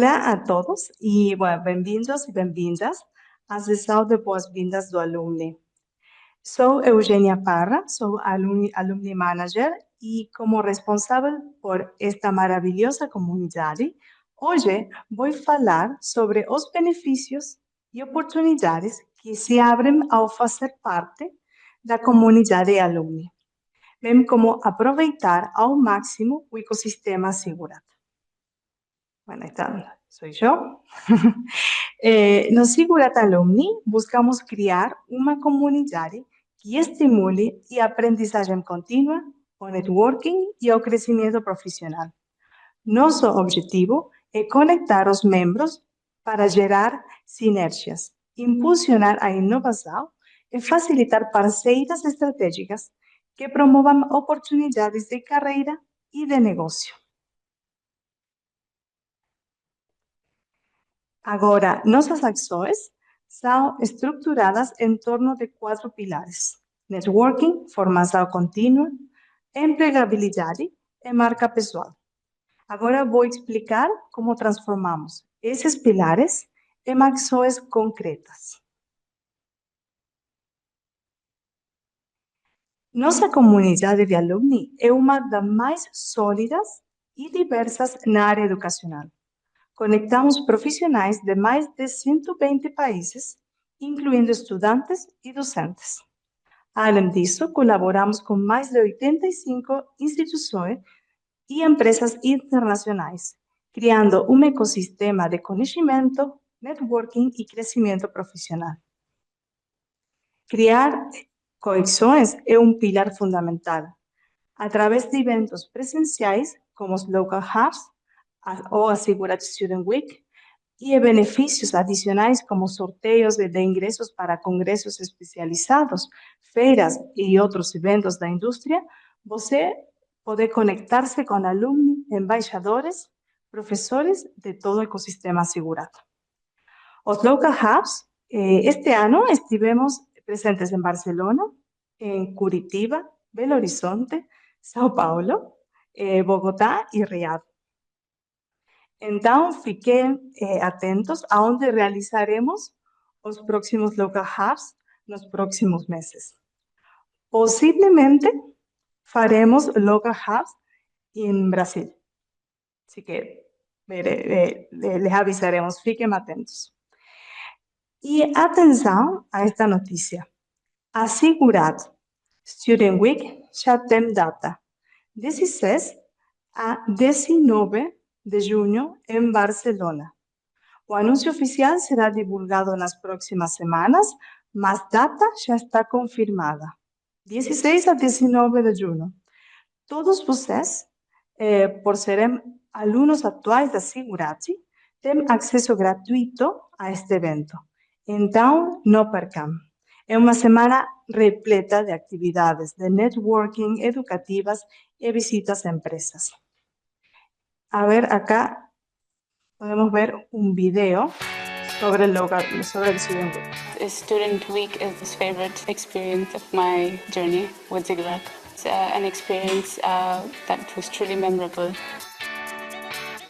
Olá a todos e bem-vindos e bem-vindas à sessão de boas-vindas do Alumni. Sou Eugênia Parra, sou Alumni Manager e como responsável por esta maravilhosa comunidade, hoje vou falar sobre os benefícios e oportunidades que se abrem ao fazer parte da comunidade Alumni, bem como aproveitar ao máximo o ecossistema assegurado. Bueno, esta soy yo. No Sigurat Alumni buscamos criar uma comunidade que estimule a aprendizagem contínua, o networking e o crescimento profissional. Nosso objetivo é conectar os membros para gerar sinergias, impulsionar a inovação e facilitar parceiras estratégicas que promovam oportunidades de carreira e de negócio. Agora, nossas ações são estruturadas em torno de 4 pilares: networking, formação contínua, empregabilidade e marca pessoal. Agora vou explicar como transformamos esses pilares em ações concretas. Nossa comunidade de alumni é uma das mais sólidas e diversas na área educacional. Conectamos profissionais de mais de 120 países, incluindo estudantes e docentes. Além disso, colaboramos com mais de 85 instituições e empresas internacionais, criando um ecossistema de conhecimento, networking e crescimento profissional. Criar conexões é um pilar fundamental, através de eventos presenciais, como os Local Hubs, ou a Sigurat Student Week, e benefícios adicionais como sorteios de ingressos para congressos especializados, feiras e outros eventos da indústria, você pode conectar-se com alunos, embaixadores, professores de todo o ecossistema assegurado. Os Local Hubs, este ano estivemos presentes em Barcelona, em Curitiba, Belo Horizonte, São Paulo, Bogotá e Riad. Então, fiquem atentos a onde realizaremos os próximos Local Hubs nos próximos meses. Possivelmente, faremos Local Hubs em Brasil. Así que les avisaremos, fiquem atentos. E atenção a esta notícia. A Sigurat Student Week já tem data, 16 a 19 de junho em Barcelona. O anúncio oficial será divulgado nas próximas semanas, mas a data já está confirmada, 16 a 19 de junho. Todos vocês, por serem alunos atuais da Sigurat, têm acesso gratuito a este evento. Então, não percam. É uma semana repleta de atividades de networking educativas e visitas a empresas. A ver, acá podemos ver un video sobre el Student Week. The Student Week is the favorite experience of my journey with Sigurat. It's an experience that was truly memorable.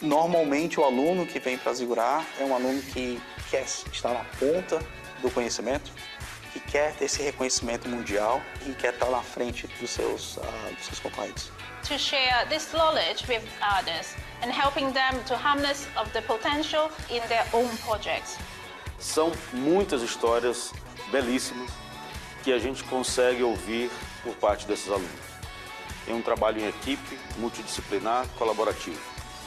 Normalmente, o aluno que vem para a Sigurat é um aluno que quer estar na ponta do conhecimento, que quer ter esse reconhecimento mundial e quer estar na frente dos seus concorrentes. To share this knowledge with others and helping them to harness of the potential in their own projects. São muitas histórias belíssimas que a gente consegue ouvir por parte desses alunos. É um trabalho em equipe, multidisciplinar, colaborativo.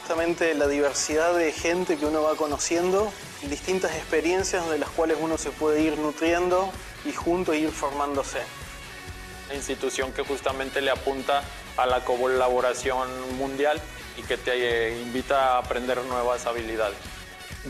Justamente la diversidad de gente que uno va conociendo, distintas experiencias de las cuales uno se puede ir nutriendo y juntos ir formándose. Una institución que justamente le apunta a la colaboración mundial y que te invita a aprender nuevas habilidades.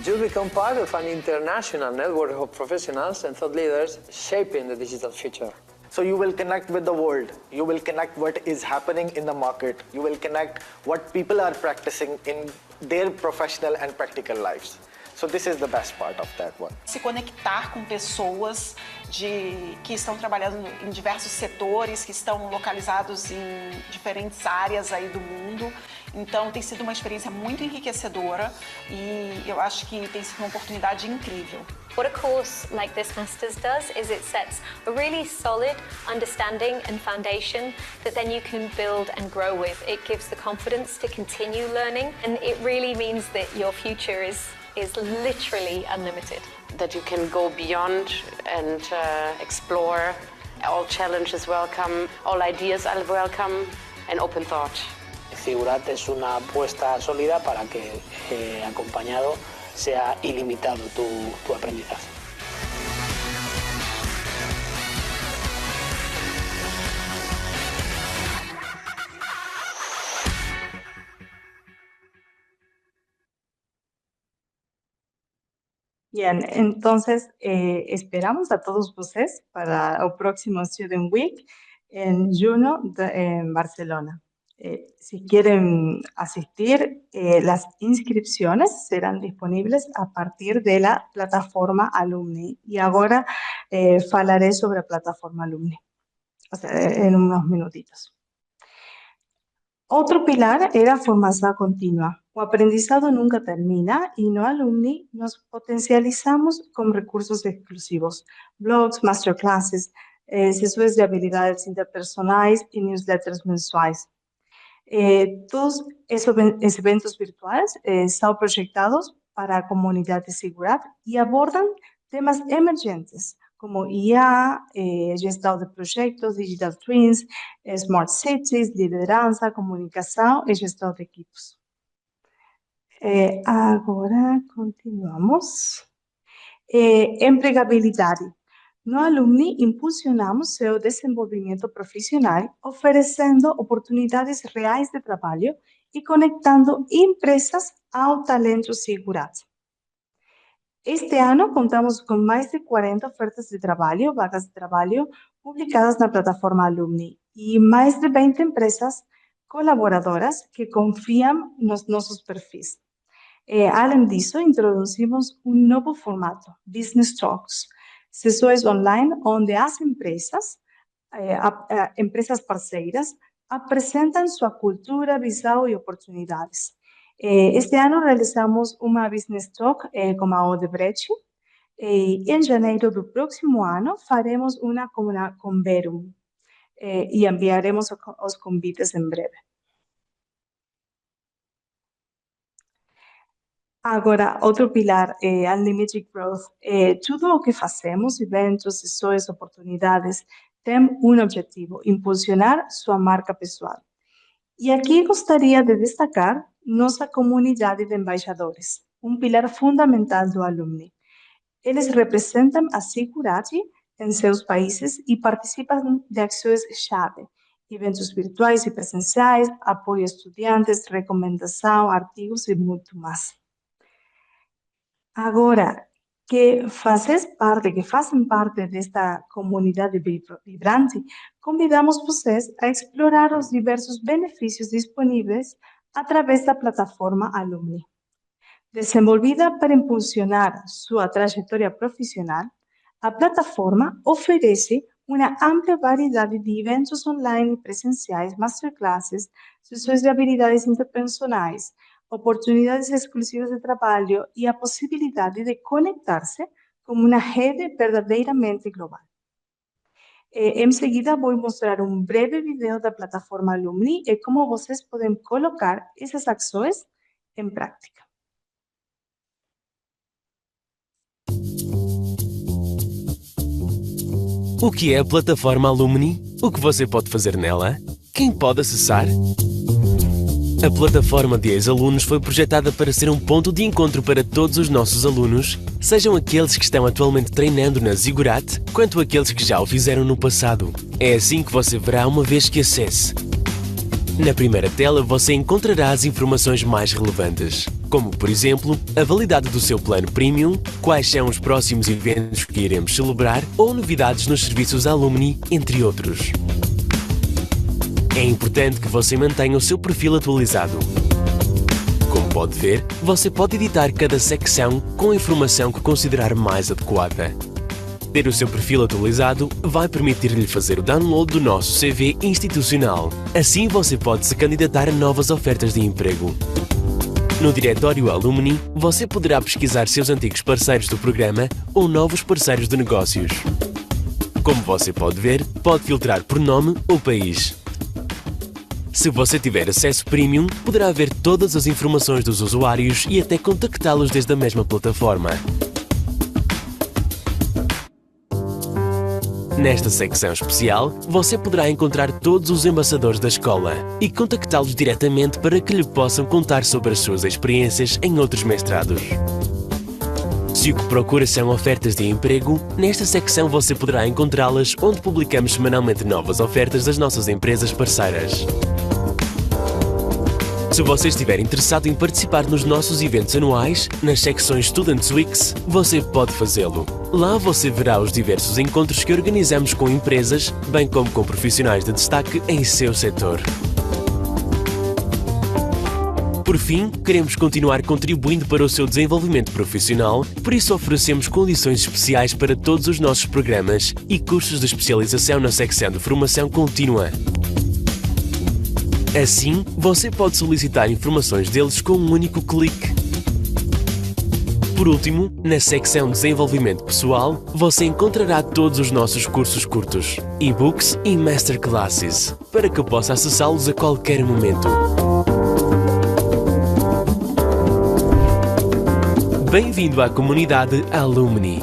You become part of an international network of professionals and thought leaders shaping the digital future. So you will connect with the world. You will connect what is happening in the market. You will connect what people are practicing in their professional and practical lives. So this is the best part of that one. Se conectar com pessoas que estão trabalhando em diversos setores, que estão localizados em diferentes áreas aí do mundo. Então tem sido uma experiência muito enriquecedora e eu acho que tem sido uma oportunidade incrível. What a course like this Masters does is it sets a really solid understanding and foundation that then you can build and grow with. It gives the confidence to continue learning, and it really means that your future is literally unlimited. That you can go beyond and explore. All challenges welcome, all ideas are welcome, and open thought. Zigurat es una apuesta sólida para que acompañado sea ilimitado tu aprendizaje. Bien, entonces esperamos a todos ustedes para el próximo Student Week en junio en Barcelona. Si quieren asistir, las inscripciones serán disponibles a partir de la plataforma Alumni. Y ahora hablaré sobre la plataforma Alumni, o sea, en unos minutitos. Otro pilar era formación continua. O aprendizado nunca termina y no Alumni nos potencializamos con recursos exclusivos, blogs, masterclasses, sesões de habilidades interpersonais y newsletters mensuales. Todos esos eventos virtuales están proyectados para la comunidad de Zigurat y abordan temas emergentes como IA, gestión de proyectos, digital twins, smart cities, lideranza, comunicación y gestión de equipos. Agora continuamos. Empregabilidade. No Alumni impulsionamos seu desenvolvimento profissional, oferecendo oportunidades reais de trabalho e conectando empresas ao talento Zigurat. Este ano contamos com mais de 40 ofertas de trabalho, vagas de trabalho, publicadas na plataforma Alumni e mais de 20 empresas colaboradoras que confiam nos nossos perfis. Além disso, introduzimos novo formato, Business Talks, sessões online onde as empresas parceiras, apresentam sua cultura, visão e oportunidades. Este ano realizamos uma Business Talk com a Odebrecht e em janeiro do próximo ano faremos uma com Verum e enviaremos os convites em breve. Agora, outro pilar é Unlimited Growth. Tudo o que fazemos, eventos, sessões, oportunidades, tem um objetivo, impulsionar sua marca pessoal. E aqui gostaria de destacar nossa comunidade de embaixadores, pilar fundamental do Alumni. Eles representam a Zigurat em seus países e participam de ações-chave, eventos virtuais e presenciais, apoio a estudantes, recomendação, artigos e muito mais. Agora, que fazem parte desta comunidade vibrante, convidamos vocês a explorar os diversos benefícios disponíveis através da plataforma Alumni. Desenvolvida para impulsionar sua trajetória profissional, a plataforma oferece uma ampla variedade de eventos online e presenciais, masterclasses, sessões de habilidades interpersonais, oportunidades exclusivas de trabalho e a possibilidade de conectar-se com uma rede verdadeiramente global. Em seguida, vou mostrar breve vídeo da plataforma Alumni e como vocês podem colocar essas ações em prática. O que é a plataforma Alumni? O que você pode fazer nela? Quem pode acessar? A plataforma de ex-alunos foi projetada para ser um ponto de encontro para todos os nossos alunos, sejam aqueles que estão atualmente treinando na Zigurat, quanto aqueles que já o fizeram no passado. É assim que você verá uma vez que acesse. Na primeira tela você encontrará as informações mais relevantes, como, por exemplo, a validade do seu plano Premium, quais são os próximos eventos que iremos celebrar ou novidades nos serviços Alumni, entre outros. É importante que você mantenha o seu perfil atualizado. Como pode ver, você pode editar cada secção com a informação que considerar mais adequada. Ter o seu perfil atualizado vai permitir-lhe fazer o download do nosso CV institucional. Assim você pode se candidatar a novas ofertas de emprego. No diretório Alumni, você poderá pesquisar seus antigos parceiros do programa ou novos parceiros de negócios. Como você pode ver, pode filtrar por nome ou país. Se você tiver acesso premium, poderá ver todas as informações dos usuários e até contactá-los desde a mesma plataforma. Nesta secção especial, você poderá encontrar todos os embaixadores da escola e contactá-los diretamente para que lhe possam contar sobre as suas experiências em outros mestrados. Se o que procura são ofertas de emprego, nesta secção você poderá encontrá-las onde publicamos semanalmente novas ofertas das nossas empresas parceiras. Se você estiver interessado em participar nos nossos eventos anuais, nas secções Students Weeks, você pode fazê-lo. Lá você verá os diversos encontros que organizamos com empresas, bem como com profissionais de destaque em seu setor. Por fim, queremos continuar contribuindo para o seu desenvolvimento profissional, por isso oferecemos condições especiais para todos os nossos programas e cursos de especialização na secção de formação contínua. Assim, você pode solicitar informações deles com um único clique. Por último, na secção Desenvolvimento Pessoal, você encontrará todos os nossos cursos curtos, e-books e masterclasses, para que possa acessá-los a qualquer momento. Bem-vindo à comunidade Alumni.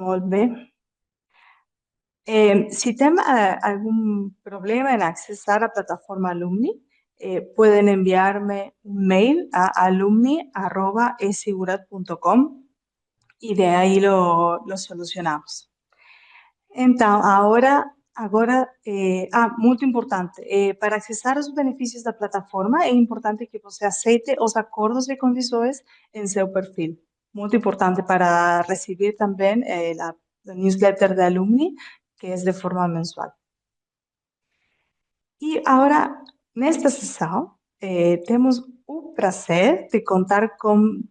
Molt bé. Si tienen algún problema en accesar a la plataforma Alumni, pueden enviarme un mail a alumni@esigurat.com y de ahí lo solucionamos. Então, agora muito importante, para acessar os benefícios da plataforma é importante que você aceite os acordos e condições em seu perfil. Muito importante para receber também a newsletter de Alumni, que é de forma mensual. E agora, nesta sessão, temos o prazer de contar com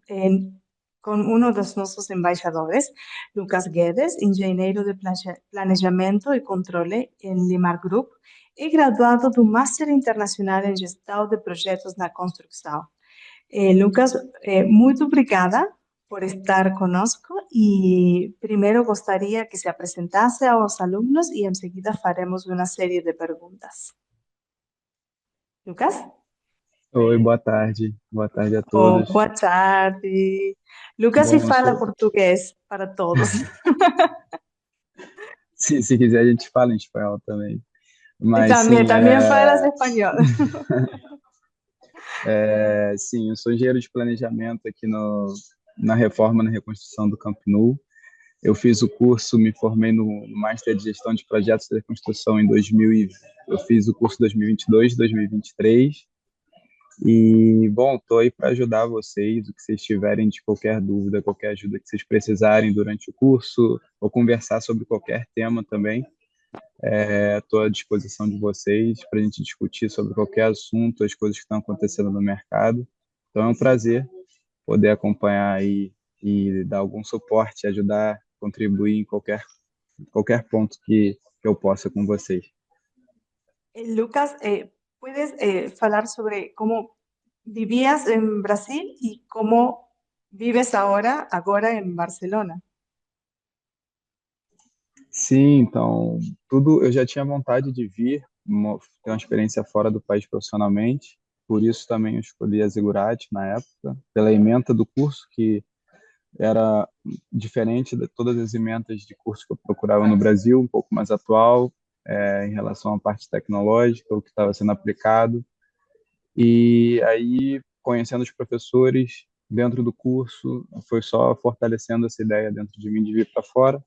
um dos nossos embaixadores, Lucas Guedes, engenheiro de planejamento e controle em Limar Group e graduado do Master Internacional em Gestão de Projetos na Construção. Lucas, muito obrigada por estar conosco e primeiro gostaria que se apresentasse aos alunos e em seguida faremos uma série de perguntas. Lucas? Oi, boa tarde. Boa tarde a todos. Boa tarde. Lucas, Bom, se fala português para todos. Se quiser, a gente fala em espanhol também. Mas, também falas espanhol. Sim, eu sou engenheiro de planejamento aqui na reforma, na reconstrução do Camp Nou. Eu fiz o curso, me formei no Master de Gestão de Projetos de Reconstrução em 2000. Eu fiz o curso 2022, 2023. E, bom, estou aí para ajudar vocês, o que vocês tiverem de qualquer dúvida, qualquer ajuda que vocês precisarem durante o curso, ou conversar sobre qualquer tema também. Estou à disposição de vocês para a gente discutir sobre qualquer assunto, as coisas que estão acontecendo no mercado. Então, é um prazer poder acompanhar aí e dar algum suporte, ajudar, contribuir em qualquer ponto que eu possa com vocês. Lucas, ¿puedes hablar sobre cómo vivías en Brasil y cómo vives ahora en Barcelona? Sim, então, eu já tinha vontade de vir, ter uma experiência fora do país profissionalmente, por isso também eu escolhi a Zigurat na época, pela ementa do curso, que era diferente de todas as ementas de curso que eu procurava no Brasil, um pouco mais atual, em relação à parte tecnológica, o que estava sendo aplicado. E aí, conhecendo os professores dentro do curso, foi só fortalecendo essa ideia dentro de mim de vir para fora.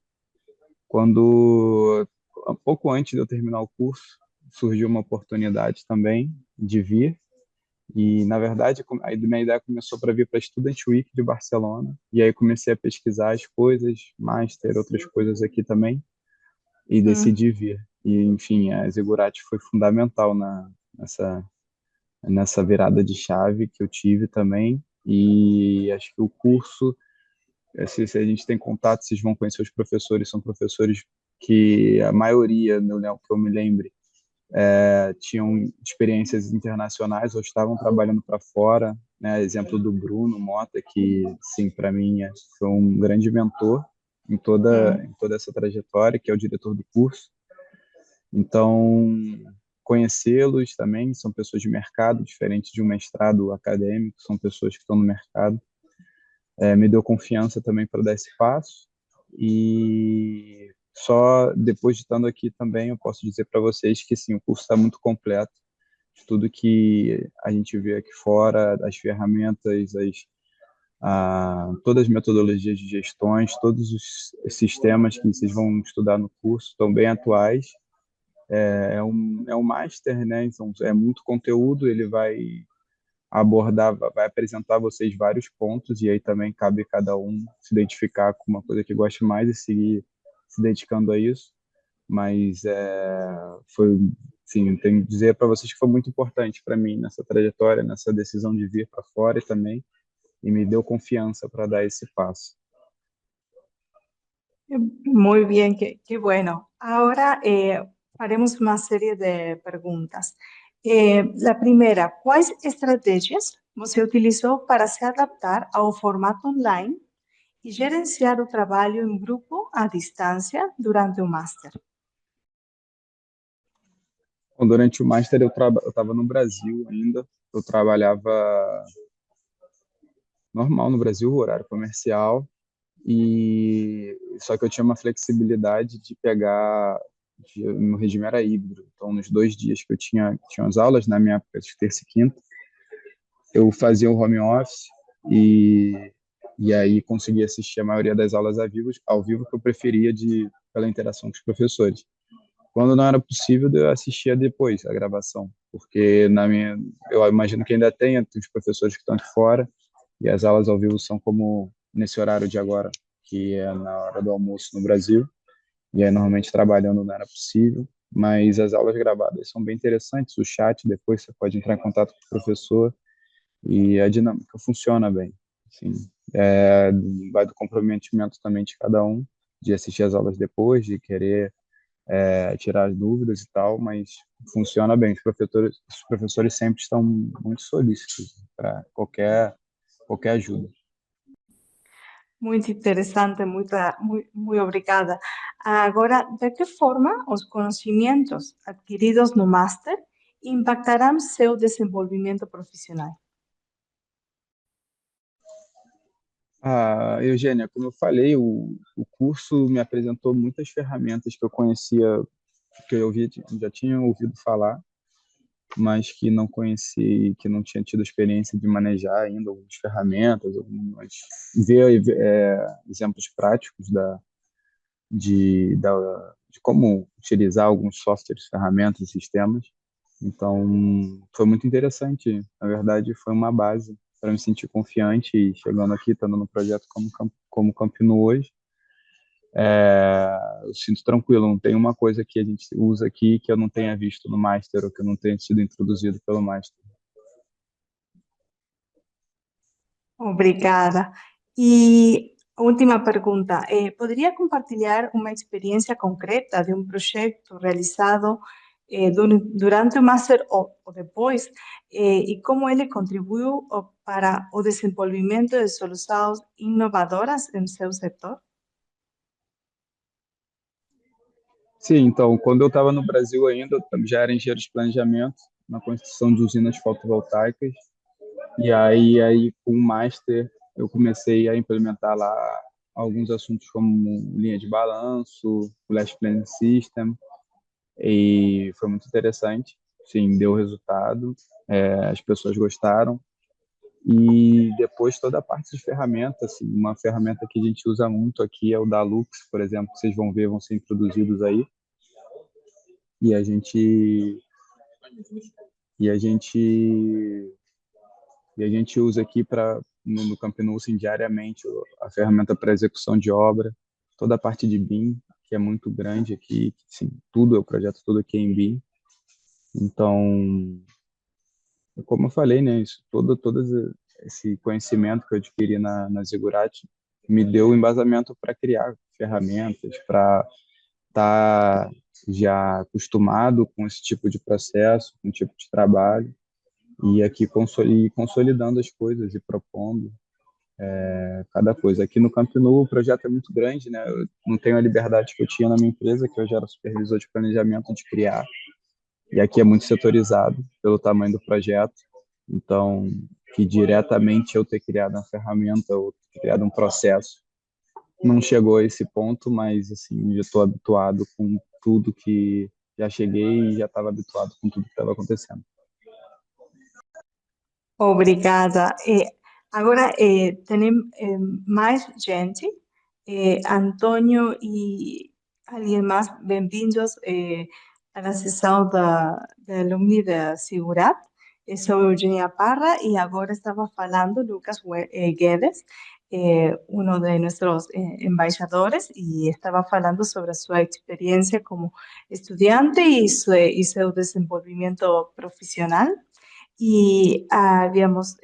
Quando, um pouco antes de eu terminar o curso, surgiu uma oportunidade também de vir. E, na verdade, a minha ideia começou para vir para a Student Week de Barcelona, e aí comecei a pesquisar as coisas, master, outras coisas aqui também, e decidi vir. E, enfim, a Zigurate foi fundamental nessa virada de chave que eu tive também, e acho que o curso, se a gente tem contato, vocês vão conhecer os professores, são professores que a maioria, que eu me lembre, tinham experiências internacionais ou estavam trabalhando para fora, né? Exemplo do Bruno Mota, que, sim, para mim foi um grande mentor em toda essa trajetória, que é o diretor do curso. Então, conhecê-los também, são pessoas de mercado, diferente de um mestrado acadêmico, são pessoas que estão no mercado. Me deu confiança também para dar esse passo, e só depois de estando aqui também eu posso dizer para vocês que sim, o curso está muito completo, de tudo que a gente vê aqui fora, as ferramentas, todas as metodologias de gestões, todos os sistemas que vocês vão estudar no curso estão bem atuais. É um master, né? Então é muito conteúdo, ele vai abordar, vai apresentar a vocês vários pontos, e aí também cabe cada um se identificar com uma coisa que goste mais e seguir se dedicando a isso. Mas foi, sim, tenho que dizer para vocês que foi muito importante para mim nessa trajetória, nessa decisão de vir para fora e também, e me deu confiança para dar esse passo. Muy bien, qué bueno. Ahora haremos una serie de preguntas. La primera, ¿cuáles estrategias você utilizou para se adaptar ao formato online e gerenciar o trabalho em grupo à distância durante o Master? Bom, durante o Master eu estava no Brasil ainda, eu trabalhava normal no Brasil, horário comercial, e só que eu tinha uma flexibilidade de pegar, no regime era híbrido, então nos 2 dias que eu tinha as aulas, na minha época de terça e quinta, eu fazia o home office, e aí conseguia assistir a maioria das aulas ao vivo, que eu preferia pela interação com os professores. Quando não era possível, eu assistia depois a gravação, porque eu imagino que ainda tem os professores que estão de fora, e as aulas ao vivo são como nesse horário de agora, que é na hora do almoço no Brasil, e aí normalmente trabalhando não era possível, mas as aulas gravadas são bem interessantes, o chat depois você pode entrar em contato com o professor, e a dinâmica funciona bem. Assim, vai do comprometimento também de cada um, de assistir as aulas depois, de querer tirar as dúvidas e tal, mas funciona bem. Os professores sempre estão muito solícitos para qualquer ajuda. Muito interessante, muito obrigada. Agora, de que forma os conhecimentos adquiridos no Master impactarão seu desenvolvimento profissional? Eugênia, como eu falei, o curso me apresentou muitas ferramentas que eu conhecia, que eu já tinha ouvido falar, mas que não conheci, que não tinha tido experiência de manejar ainda algumas ferramentas, ver exemplos práticos de como utilizar alguns softwares, ferramentas, sistemas. Então, foi muito interessante. Na verdade, foi uma base para me sentir confiante, e chegando aqui, estando no projeto como Campino hoje, eu sinto tranquilo, não tem uma coisa que a gente usa aqui que eu não tenha visto no Master ou que eu não tenha sido introduzido pelo Master. Obrigada. E última pergunta, poderia compartilhar uma experiência concreta de um projeto realizado durante o Master ou depois, e como ele contribuiu para o desenvolvimento de soluções inovadoras em seu setor? Sim, então, quando eu estava no Brasil ainda, eu já era engenheiro de planejamento na construção de usinas fotovoltaicas, e aí com o Master eu comecei a implementar lá alguns assuntos como linha de balanço, Flash Planning System, e foi muito interessante. Sim, deu resultado, as pessoas gostaram. E depois toda a parte de ferramenta, assim, uma ferramenta que a gente usa muito aqui é o Dalux, por exemplo, que vocês vão ver, vão ser introduzidos aí. E a gente E a gente usa aqui no Camp Nou, assim, diariamente a ferramenta para execução de obra, toda a parte de BIM, que é muito grande aqui, assim, tudo, o projeto todo aqui é em BIM. Então, como eu falei, né, todo esse conhecimento que eu adquiri na Zigurati me deu o embasamento para criar ferramentas, para estar já acostumado com esse tipo de processo, com esse tipo de trabalho, e aqui consolidando as coisas e propondo cada coisa. Aqui no Camp Nou o projeto é muito grande, né? Eu não tenho a liberdade que eu tinha na minha empresa, que eu já era supervisor de planejamento de criar, e aqui é muito setorizado pelo tamanho do projeto. Então, que diretamente eu ter criado uma ferramenta ou ter criado um processo não chegou a esse ponto, mas assim, já estou habituado com tudo que já cheguei e já estava habituado com tudo que estava acontecendo. Obrigada. Agora tem mais gente. Antônio e alguém mais, bem-vindos à sessão da alumni da Sigurat. Eu sou Eugenia Parra e agora estava falando Lucas Guedes, um de nossos embaixadores, e estava falando sobre a sua experiência como estudante e seu desenvolvimento profissional. Y habíamos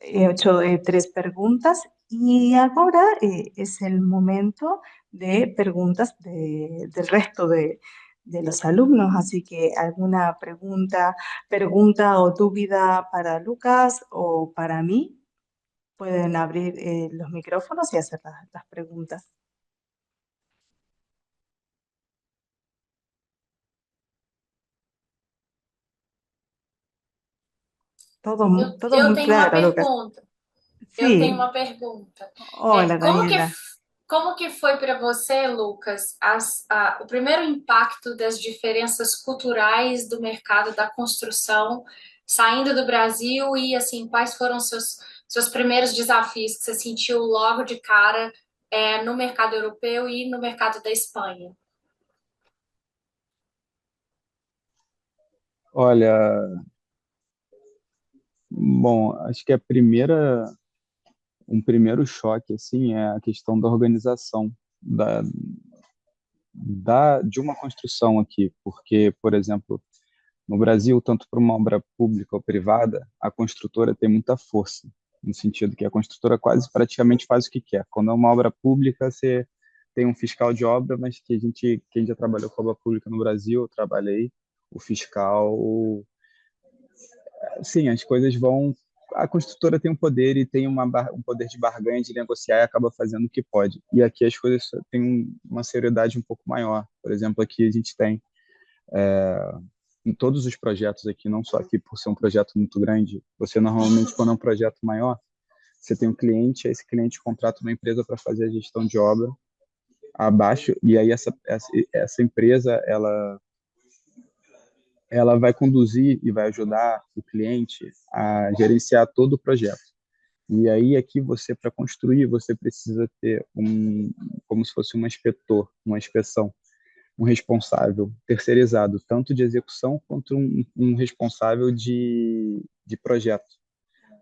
hecho 3 preguntas y ahora es el momento de preguntas del resto de los alumnos. Así que alguna pregunta o duda para Lucas o para mí, pueden abrir los micrófonos y hacer las preguntas. Todo Eu muy tenho uma claro, Lucas. pergunta. Eu tenho Sí. uma pergunta. Hola, Daniela. Como que foi para você, Lucas, o primeiro impacto das diferenças culturais do mercado da construção saindo do Brasil e, assim, quais foram seus primeiros desafios que você sentiu logo de cara no mercado europeu e no mercado da Espanha? Olha, bom, acho que um primeiro choque assim é a questão da organização de uma construção aqui, porque, por exemplo, no Brasil, tanto para uma obra pública ou privada, a construtora tem muita força, no sentido que a construtora quase praticamente faz o que quer. Quando é uma obra pública, você tem um fiscal de obra, mas quem já trabalhou com obra pública no Brasil, eu trabalhei, o fiscal, sim, as coisas vão. A construtora tem um poder e tem um poder de barganha, de negociar e acaba fazendo o que pode. E aqui as coisas têm uma seriedade um pouco maior. Por exemplo, aqui a gente tem, em todos os projetos aqui, não só aqui por ser um projeto muito grande, você normalmente, quando é um projeto maior, você tem um cliente, esse cliente contrata uma empresa para fazer a gestão de obra abaixo, e aí essa empresa, ela vai conduzir e vai ajudar o cliente a gerenciar todo o projeto. E aí aqui você, para construir, você precisa ter como se fosse um inspetor, uma inspeção, um responsável terceirizado, tanto de execução quanto um responsável de projeto.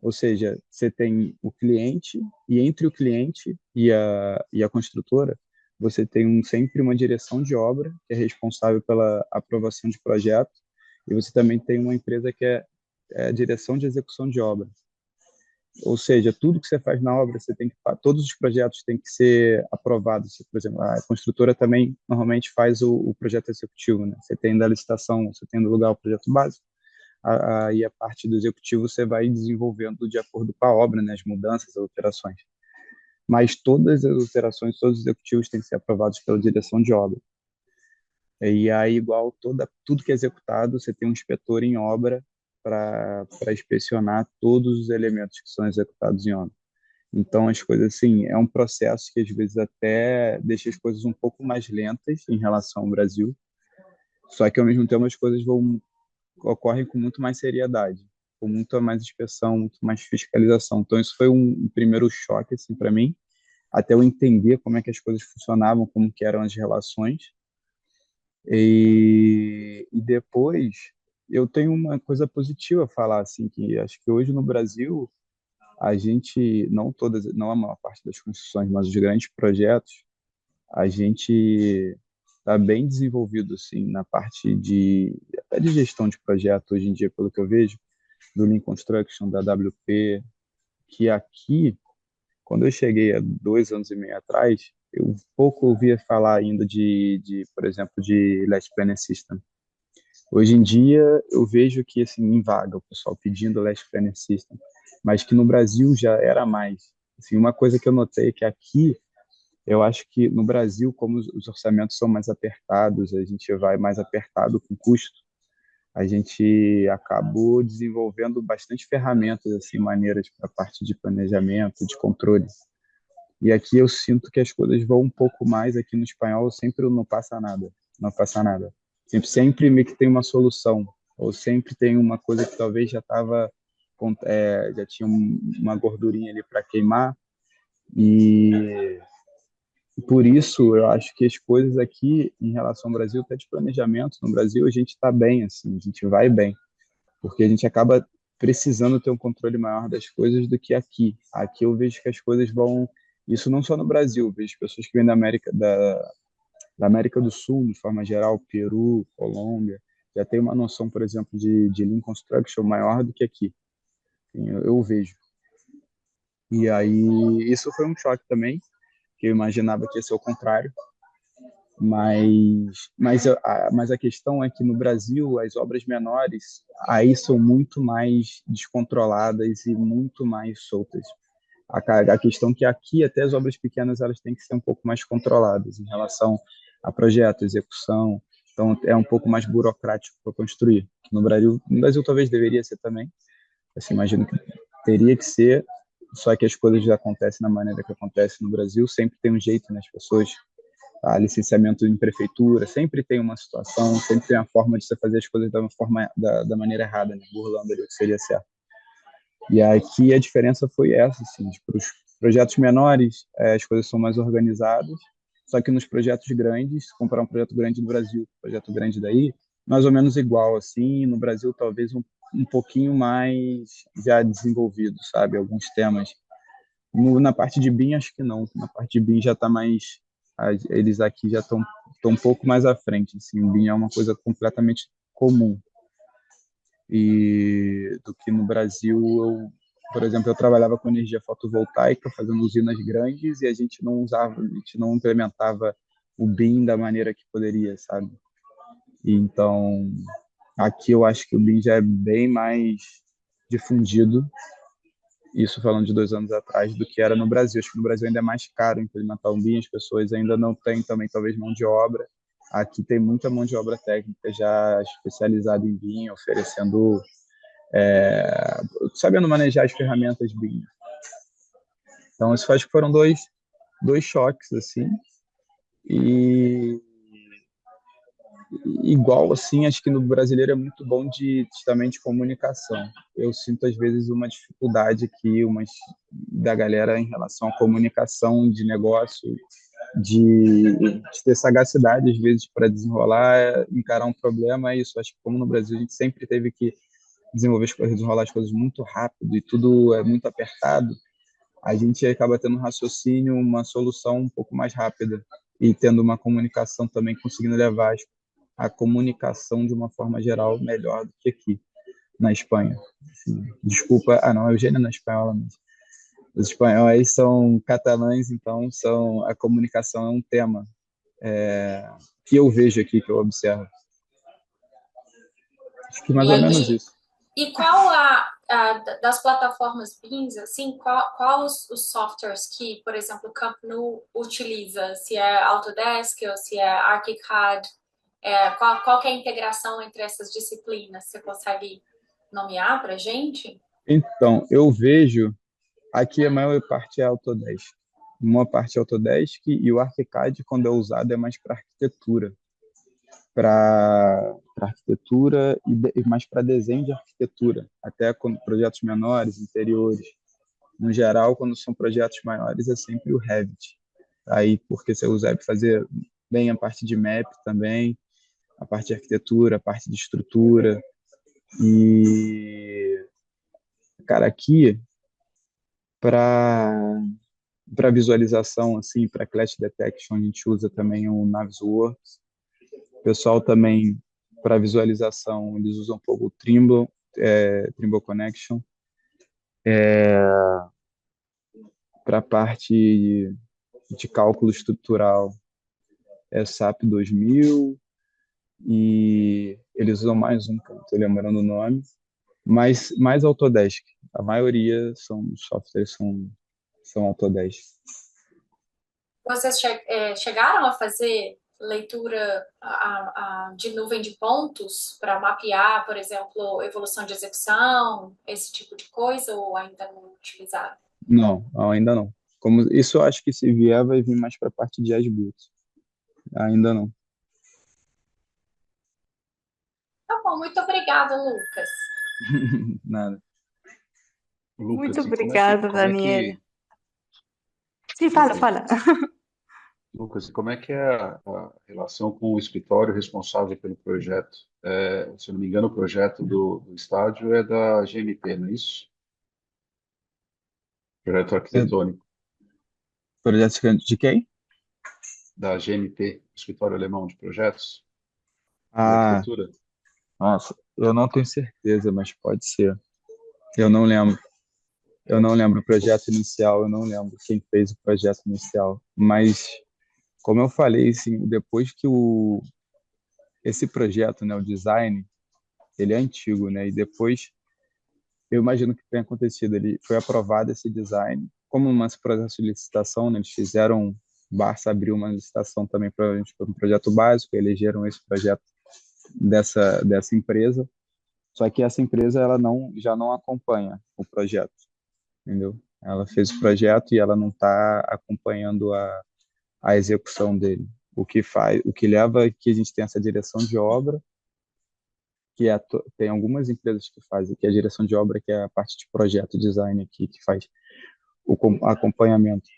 Ou seja, você tem o cliente e entre o cliente e a construtora, você tem sempre uma direção de obra, que é responsável pela aprovação de projeto, e você também tem uma empresa que é a direção de execução de obra. Ou seja, tudo que você faz na obra, todos os projetos têm que ser aprovados. Por exemplo, a construtora também normalmente faz o projeto executivo, né? Você tem da licitação, você tem do lugar o projeto básico, aí a parte do executivo você vai desenvolvendo de acordo com a obra, né? As mudanças, as alterações. Mas todas as alterações, todos os executivos têm que ser aprovados pela direção de obra. E aí, igual tudo que é executado, você tem um inspetor em obra para inspecionar todos os elementos que são executados em obra. Então, as coisas assim, é um processo que às vezes até deixa as coisas um pouco mais lentas em relação ao Brasil, só que ao mesmo tempo as coisas ocorrem com muito mais seriedade, com muito mais inspeção, muito mais fiscalização. Então, isso foi um primeiro choque assim, para mim, até eu entender como é que as coisas funcionavam, como que eram as relações. E depois, eu tenho uma coisa positiva a falar, assim, que acho que hoje no Brasil a gente, não todas, não a maior parte das construções, mas os grandes projetos, a gente está bem desenvolvido, assim, na parte até de gestão de projeto hoje em dia, pelo que eu vejo, do Lean Construction, da WP, que aqui, quando eu cheguei há 2 anos e meio atrás, eu pouco ouvia falar ainda por exemplo, de Last Planning System. Hoje em dia, eu vejo que, assim, em vaga, o pessoal pedindo Last Planning System, mas que no Brasil já era mais. Assim, uma coisa que eu notei é que aqui, eu acho que no Brasil, como os orçamentos são mais apertados, a gente vai mais apertado com custo, a gente acabou desenvolvendo bastante ferramentas, assim, maneiras para a parte de planejamento, de controle. E aqui eu sinto que as coisas vão um pouco mais, aqui no espanhol sempre não passa nada, não passa nada. Sempre meio que tem uma solução, ou sempre tem uma coisa que talvez já tinha uma gordurinha ali para queimar, e por isso eu acho que as coisas aqui em relação ao Brasil, até de planejamento, no Brasil a gente está bem, assim, a gente vai bem, porque a gente acaba precisando ter um controle maior das coisas do que aqui. Aqui eu vejo que as coisas vão, isso não só no Brasil, eu vejo pessoas que vêm da América do Sul, de forma geral, Peru, Colômbia, já tem uma noção, por exemplo, de Lean Construction maior do que aqui. Eu vejo. E aí, isso foi um choque também, que eu imaginava que ia ser o contrário. Mas a questão é que no Brasil, as obras menores aí são muito mais descontroladas e muito mais soltas. A questão é que aqui até as obras pequenas elas têm que ser um pouco mais controladas em relação a projeto, execução. Então é um pouco mais burocrático para construir. No Brasil talvez deveria ser também. Assim, imagino que teria que ser, só que as coisas já acontecem da maneira que acontece no Brasil. Sempre tem um jeito nas pessoas. Licenciamento em prefeitura, sempre tem uma situação, sempre tem uma forma de você fazer as coisas da maneira errada, né? Burlando ali o que seria certo. E aqui a diferença foi essa, assim, para os projetos menores, as coisas são mais organizadas, só que nos projetos grandes, se comparar um projeto grande do Brasil, um projeto grande daí, mais ou menos igual, assim, no Brasil talvez um pouquinho mais já desenvolvido, sabe, alguns temas. Na parte de BIM, acho que não, na parte de BIM já está mais, eles aqui já estão um pouco mais à frente, assim, o BIM é uma coisa completamente comum. E do que no Brasil, por exemplo, eu trabalhava com energia fotovoltaica, fazendo usinas grandes, e a gente não implementava o BIM da maneira que poderia, sabe? E então, aqui eu acho que o BIM já é bem mais difundido, isso falando de 2 anos atrás, do que era no Brasil. Acho que no Brasil ainda é mais caro implementar um BIM, as pessoas ainda não têm também, talvez, mão de obra. Aqui tem muita mão de obra técnica já especializada em BIM, oferecendo, sabendo manejar as ferramentas BIM. Então, isso acho que foram dois choques, assim, e igual, assim, acho que no brasileiro é muito bom também de comunicação. Eu sinto, às vezes, uma dificuldade aqui, da galera em relação à comunicação de negócio, de ter sagacidade, às vezes, para encarar um problema. É isso, acho que como no Brasil a gente sempre teve que desenrolar as coisas muito rápido e tudo é muito apertado, a gente acaba tendo um raciocínio, uma solução um pouco mais rápida e tendo uma comunicação também, conseguindo levar a comunicação de uma forma geral melhor do que aqui na Espanha. Assim, desculpa, não, a Eugênia não é espanhola, mas os espanhóis são catalães, então a comunicação é um tema que eu vejo aqui, que eu observo. Acho que mais ou menos isso. E qual das plataformas BIMs, assim, qual os softwares que, por exemplo, o Camp Nou utiliza? Se é Autodesk ou se é ArchiCAD? Qual que é a integração entre essas disciplinas? Você consegue nomear para a gente? Então, eu vejo, aqui a maior parte é Autodesk. Uma parte é Autodesk e o ArchiCAD, quando é usado, é mais para arquitetura. Para arquitetura e mais para desenho de arquitetura, até quando projetos menores, interiores. No geral, quando são projetos maiores, é sempre o Revit. Aí, porque você usa para fazer bem a parte de map também, a parte de arquitetura, a parte de estrutura. E, cara, aqui, para visualização, assim, para Clash Detection, a gente usa também o Navisworks. O pessoal também, para visualização, eles usam um pouco o Trimble, Trimble Connection. Para a parte de cálculo estrutural, é SAP 2000, e eles usam mais um, que eu não estou lembrando o nome, mas mais Autodesk. A maioria dos softwares são Autodesk. Vocês chegaram a fazer leitura de nuvem de pontos para mapear, por exemplo, evolução de execução, esse tipo de coisa, ou ainda não utilizaram? Não, ainda não. Como isso, eu acho que se vier, vai vir mais para a parte de as-built. Ainda não. Tá bom, muito obrigada, Lucas. Nada. Muito Lucas, obrigada, Daniela. Sim, fala. Lucas, como é que é a relação com o escritório responsável pelo projeto? Se eu não me engano, o projeto do estádio é da GMP, não é isso? Projeto arquitetônico. Projeto de quem? Da GMP, Escritório Alemão de Projetos de Ah, Arquitetura. nossa, eu não tenho certeza, mas pode ser. Eu não lembro. Eu não lembro o projeto inicial, eu não lembro quem fez o projeto inicial. Mas, como eu falei, assim, depois que esse projeto, né, o design, ele é antigo, né? E depois, eu imagino que tenha acontecido, ele foi aprovado esse design, como um processo de licitação, né? Eles fizeram, Barça abriu uma licitação também para um projeto básico, elegeram esse projeto dessa empresa. Só que essa empresa ela já não acompanha o projeto, entendeu? Ela fez o projeto e ela não está acompanhando a execução dele. O que leva é que a gente tem essa direção de obra, tem algumas empresas que fazem, que é a direção de obra, que é a parte de projeto design aqui, que faz o acompanhamento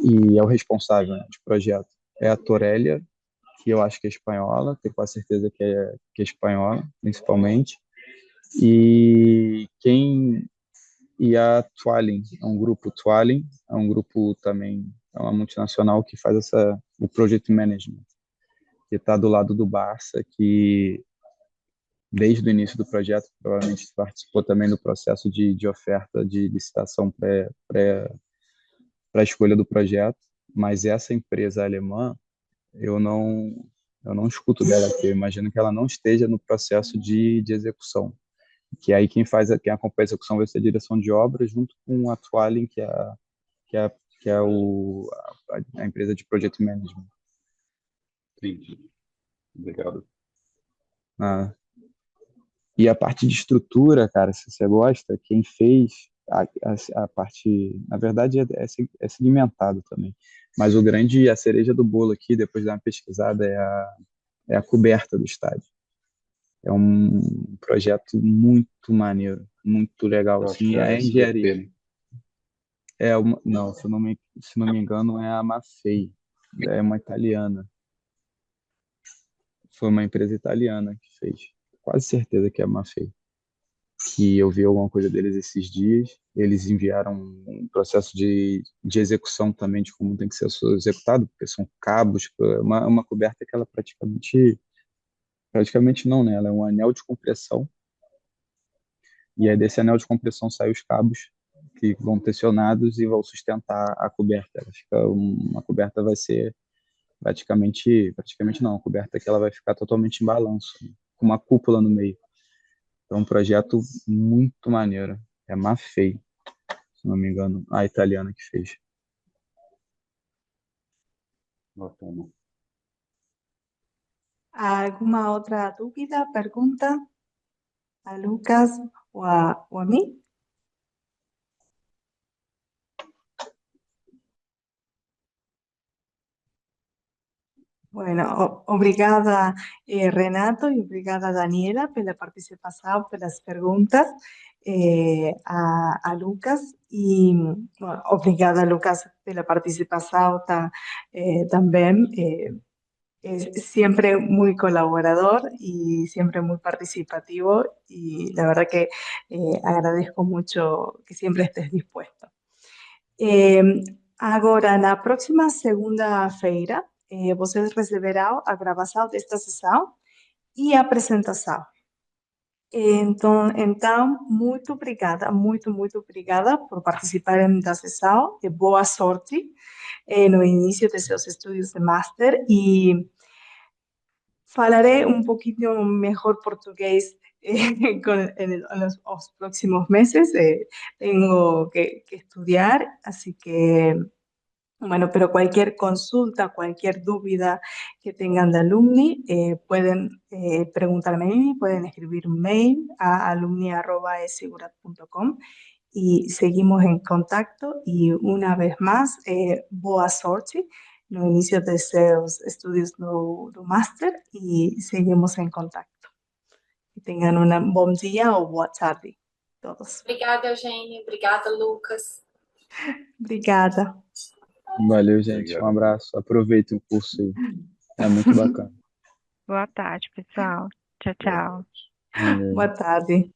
e é o responsável, né, de projeto. É a Torellia, que eu acho que é espanhola, tenho quase certeza que é espanhola, principalmente. E a Tualin, é um grupo também, é uma multinacional que faz o Project Management, que está do lado do Barça, que desde o início do projeto provavelmente participou também do processo de oferta de licitação para a escolha do projeto, mas essa empresa alemã, eu não escuto dela aqui, eu imagino que ela não esteja no processo de execução, que aí quem acompanha a execução vai ser a direção de obras junto com a Tualin, que é a empresa de Project Management. Entendi. Obrigado. Ah. E a parte de estrutura, cara, se você gosta, quem fez a parte, na verdade, é segmentado também. Mas a cereja do bolo aqui, depois de dar uma pesquisada, é a coberta do estádio. É um projeto muito maneiro, muito legal. Eu acho Assim, que é a é engenharia. SVP, Não, se não me engano, é a Mafei. É uma italiana. Foi uma empresa italiana que fez. Quase certeza que é a Mafei. Que eu vi alguma coisa deles esses dias. Eles enviaram um processo de execução também de como tem que ser executado, porque são cabos, uma coberta que ela praticamente não, né? Ela é um anel de compressão. E aí desse anel de compressão saem os cabos que vão tensionados e vão sustentar a coberta. Uma coberta vai ser praticamente não, uma coberta que ela vai ficar totalmente em balanço, com uma cúpula no meio. É um projeto muito maneiro. É Mafei, se não me engano, a italiana que fez. Bacana. ¿Alguma otra dúvida, pregunta a Lucas o a mí? Bueno, obrigada, Renato, e obrigada, Daniela, pela participação, pelas perguntas a Lucas. E obrigada, Lucas, pela participação também. es siempre muy colaborador y siempre muy participativo y la verdad que agradezco mucho que siempre estés dispuesto. Agora, na próxima segunda-feira, vocês receberão a gravação desta sessão e a apresentação. Então, muito obrigada, muito obrigada por participarem da sessão e boa sorte no início de seus estudos de Master e falaré un poquito mejor portugués en los próximos meses. Tengo que estudiar, así que, bueno, pero cualquier consulta, cualquier duda que tengan de alumni, pueden preguntarme a mí, pueden escribir un mail a alumni@esigurat.com y seguimos en contacto. Y una vez más, boa sorte no início de seus estudos do Master e seguimos em contato. Que tenham um bom dia ou boa tarde, todos. Obrigada, Eugênia. Obrigada, Lucas. Obrigada. Valeu, gente. Um abraço. Aproveitem o curso aí. É muito bacana. Boa tarde, pessoal. Tchau, tchau. Valeu. Boa tarde.